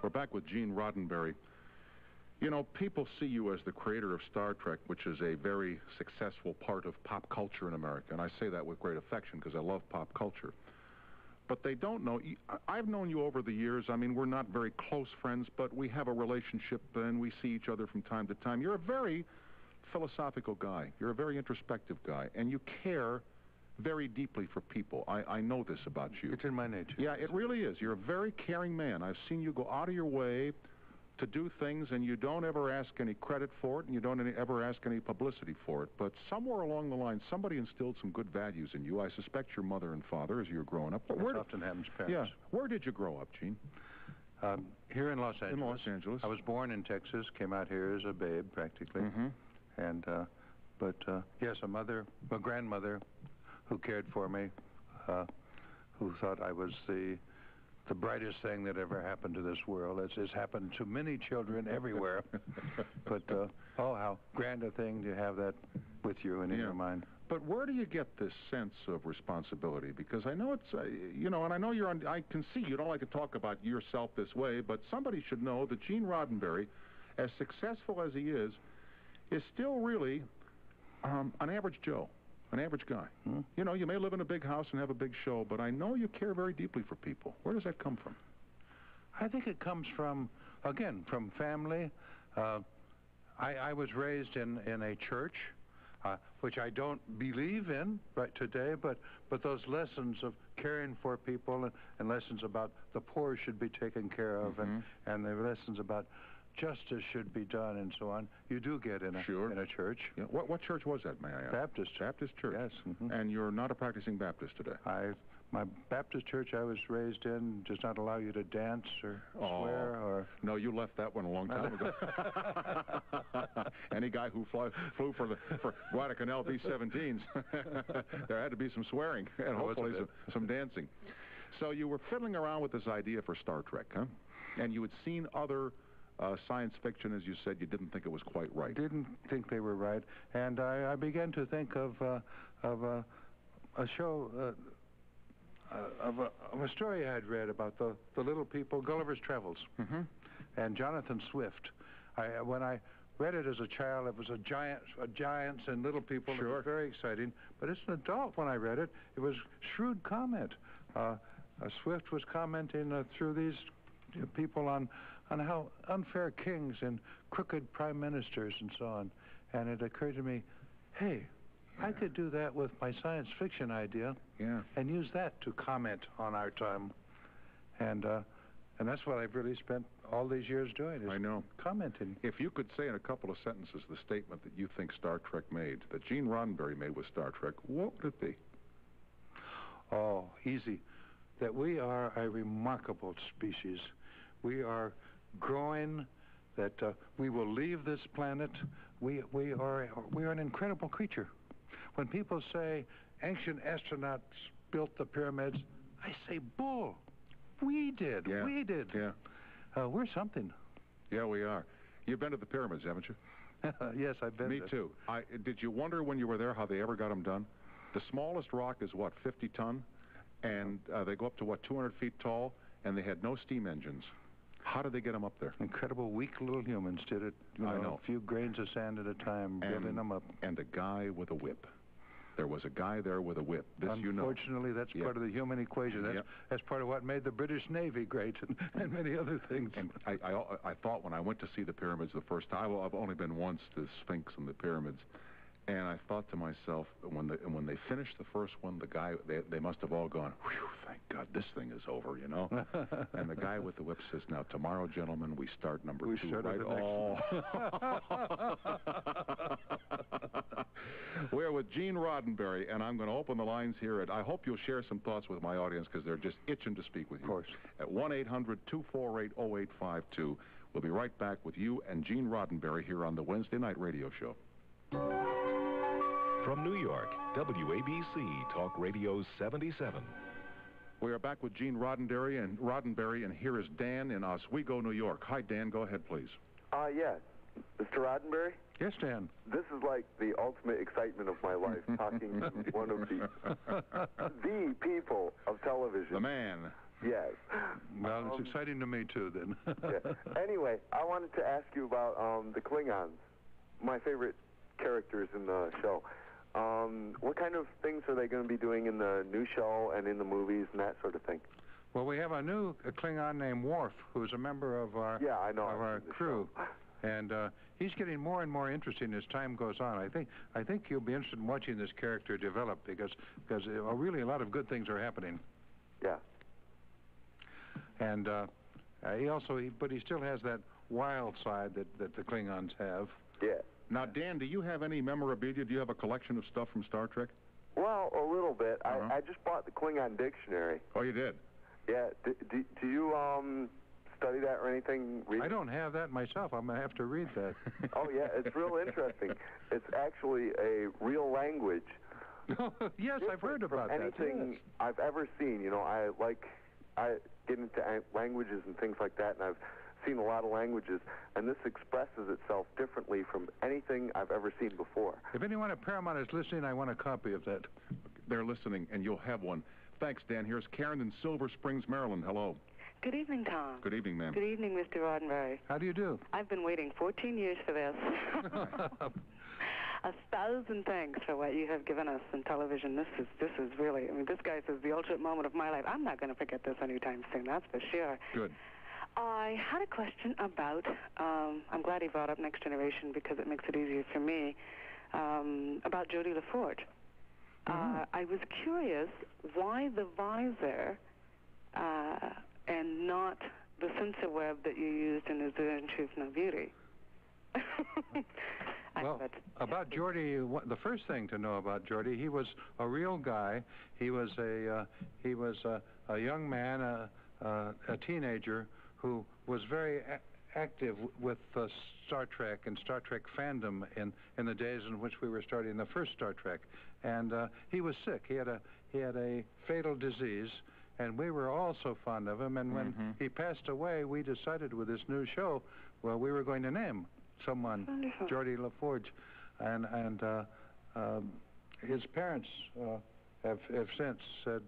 We're back with Gene Roddenberry. You know, people see you as the creator of Star Trek, which is a very successful part of pop culture in America. And I say that with great affection because I love pop culture. But they don't know. I've known you over the years. I mean, we're not very close friends, but we have a relationship and we see each other from time to time. You're a very philosophical guy. You're a very introspective guy. And you care very deeply for people. I know this about you. It's in my nature. Yeah, it really is. You're a very caring man. I've seen you go out of your way to do things, and you don't ever ask any credit for it, and you don't ever ask any publicity for it. But somewhere along the line, somebody instilled some good values in you. I suspect your mother and father as you were growing up. That often happens to parents. Yeah. Where did you grow up, Gene? Here in Los Angeles. In Los Angeles. I was born in Texas, came out here as a babe, practically. Mm-hmm. And, yes, a grandmother who cared for me, who thought I was the brightest thing that ever happened to this world. It's happened to many children everywhere. But, oh, how grand a thing to have that with you and in your mind. But where do you get this sense of responsibility? Because I know it's, you know, and I know you're on, I can see you don't like to talk about yourself this way, but somebody should know that Gene Roddenberry, as successful as he is still really an average Joe. An average guy. Hmm? You know, you may live in a big house and have a big show, but I know you care very deeply for people. Where does that come from? I think it comes from, again, from family. I was raised in a church, which I don't believe in right today, but those lessons of caring for people and lessons about the poor should be taken care of, and the lessons about justice should be done and so on. You do get in a church. Yeah. What church was that, may I ask? Baptist. Baptist church. Yes. Mm-hmm. And you're not a practicing Baptist today? My Baptist church I was raised in does not allow you to dance or swear or... No, you left that one a long time ago. Any guy who flew for Guadalcanal B-17s, there had to be some swearing and hopefully some dancing. So you were fiddling around with this idea for Star Trek, huh? And you had seen other science fiction, as you said, you didn't think it was quite right. Didn't think they were right, and I began to think of a show, of a story I had read about the little people, Gulliver's Travels, and Jonathan Swift. When I read it as a child, it was giants and little people. Sure. It was very exciting. But as an adult, when I read it, it was shrewd comment. Swift was commenting through these people on how unfair kings and crooked prime ministers and so on. And it occurred to me, hey, I could do that with my science fiction idea and use that to comment on our time. And that's what I've really spent all these years doing, is commenting. If you could say in a couple of sentences the statement that you think Star Trek made, that Gene Roddenberry made with Star Trek, what would it be? Oh, easy. That we are a remarkable species. We are growing, that we will leave this planet. We are an incredible creature. When people say ancient astronauts built the pyramids, I say bull. We did. Yeah. We did. Yeah. We're something. Yeah, we are. You've been to the pyramids, haven't you? Yes, I've been. Me too. Did you wonder when you were there how they ever got them done? The smallest rock is, what, 50 ton? And they go up to, what, 200 feet tall? And they had no steam engines. How did they get them up there? Incredible, weak little humans did it. I know. A few grains of sand at a time, building them up. And a guy with a whip. There was a guy there with a whip. This Unfortunately, that's part of the human equation. That's part of what made the British Navy great and many other things. And I thought when I went to see the pyramids the first time, I've only been once to Sphinx and the pyramids, and I thought to myself, when they finished the first one, the guy, they must have all gone, whew, thank God this thing is over, you know? And the guy with the whip says, now, tomorrow, gentlemen, we start number 2, right? We're with Gene Roddenberry, and I'm going to open the lines here. I hope you'll share some thoughts with my audience, because they're just itching to speak with you. Of course. At 1-800-248-0852. We'll be right back with you and Gene Roddenberry here on the Wednesday Night Radio Show. From New York, WABC Talk Radio 77. We are back with Gene Roddenberry, and here is Dan in Oswego, New York. Hi, Dan. Go ahead, please. Yes. Mr. Roddenberry? Yes, Dan. This is like the ultimate excitement of my life, talking to one of the people of television. The man. Yes. Well, it's exciting to me, too, then. Yeah. Anyway, I wanted to ask you about the Klingons, my favorite characters in the show. What kind of things are they going to be doing in the new show and in the movies and that sort of thing? Well, we have a new Klingon named Worf, who's a member of our, I know, of our crew. And he's getting more and more interesting as time goes on. I think you'll be interested in watching this character develop because really a lot of good things are happening. Yeah. And but he still has that wild side that the Klingons have. Yeah. Now, Dan, do you have any memorabilia? Do you have a collection of stuff from Star Trek? Well, a little bit. I just bought the Klingon dictionary. Oh, you did? Yeah. Do you study that or anything? I don't have that myself. I'm going to have to read that. Oh, yeah. It's real interesting. It's actually a real language. Yes, I've heard about that. Anything yes. I've ever seen. You know, I get into languages and things like that, and I've seen a lot of languages, and this expresses itself differently from anything I've ever seen before. If anyone at Paramount is listening, I want a copy of that. They're listening, and you'll have one. Thanks, Dan. Here's Karen in Silver Springs, Maryland. Hello. Good evening, Tom. Good evening, ma'am. Good evening, Mr. Roddenberry. How do you do? I've been waiting 14 years for this. 1,000 thanks for what you have given us in television. This is really, I mean, this guy says the ultimate moment of my life. I'm not going to forget this anytime soon, that's for sure. Good. I had a question about, I'm glad he brought up Next Generation because it makes it easier for me, about Jodie LaForge. I was curious why the visor and not the sensor web that you used in Is There in Truth No Beauty? Well, about Geordie, the first thing to know about Geordie, he was a real guy. He was a young man, a teenager who was very active with Star Trek and Star Trek fandom in the days in which we were starting the first Star Trek. And he was sick. He had a fatal disease, and we were all so fond of him. And when he passed away, we decided with this new show, well, we were going to name someone, Jodie LaForge, and his parents have since said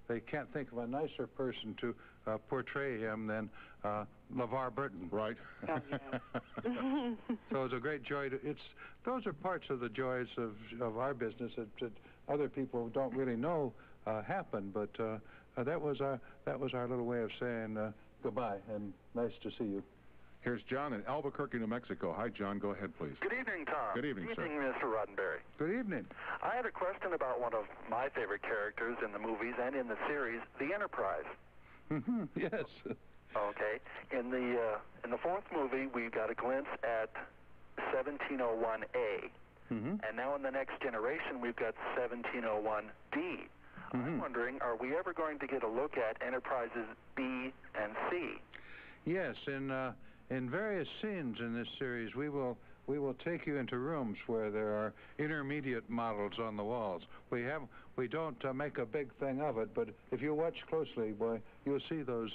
they can't think of a nicer person to portray him than LeVar Burton. Right. So it's a great joy those are parts of the joys of our business that other people don't really know happen, but that was our little way of saying goodbye and nice to see you. Here's John in Albuquerque, New Mexico. Hi, John. Go ahead, please. Good evening, Tom. Good evening, sir. Good evening, Mr. Roddenberry. Good evening. I had a question about one of my favorite characters in the movies and in the series, the Enterprise. Yes. Okay. In the fourth movie, we got a glimpse at 1701A. And now in the Next Generation, we've got 1701D. I'm wondering, are we ever going to get a look at Enterprises B and C? Yes, in various scenes in this series, we will take you into rooms where there are intermediate models on the walls. We don't make a big thing of it, but if you watch closely, boy, you'll see those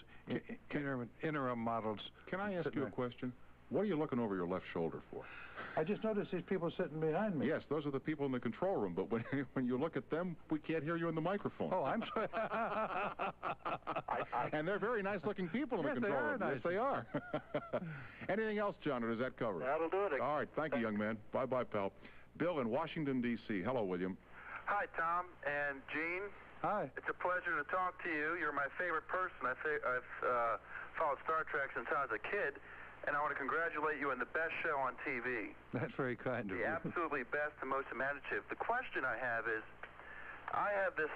interim models. Can I ask you a question? What are you looking over your left shoulder for? I just noticed these people sitting behind me. Yes, those are the people in the control room, but when you look at them, we can't hear you in the microphone. Oh, I'm sorry. And they're very nice-looking people in the control room. Nice. Yes, they are. Anything else, John, or does that cover it? That'll do it. All right, thank you, young man. Bye-bye, pal. Bill in Washington, D.C. Hello, William. Hi, Tom and Gene. Hi. It's a pleasure to talk to you. You're my favorite person. I've followed Star Trek since I was a kid, and I want to congratulate you on the best show on TV. That's very kind of you. The absolutely best and most imaginative. The question I have is, I have this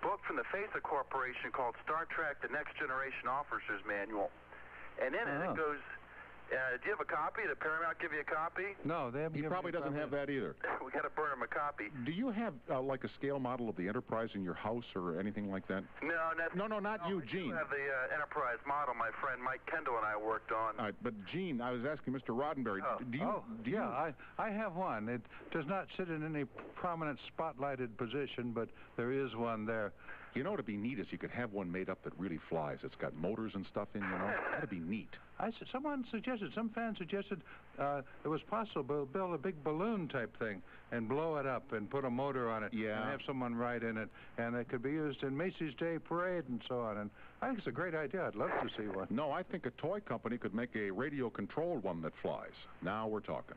book from the FASA Corporation called Star Trek: The Next Generation Officer's Manual, and in it goes. Do you have a copy? Did Paramount give you a copy? No, they haven't. He probably doesn't have that either. We got to burn him a copy. Do you have like a scale model of the Enterprise in your house or anything like that? No, not you, Gene. I have the Enterprise model my friend Mike Kendall and I worked on. All right, but Gene, I was asking Mr. Roddenberry, do you... I have one. It does not sit in any prominent spotlighted position, but there is one there. You know what'd be neat is you could have one made up that really flies. It's got motors and stuff in, you know. That'd be neat. Some fan suggested it was possible to build a big balloon type thing and blow it up and put a motor on it and have someone ride in it, and it could be used in Macy's Day Parade and so on. And I think it's a great idea. I'd love to see one. No, I think a toy company could make a radio-controlled one that flies. Now we're talking.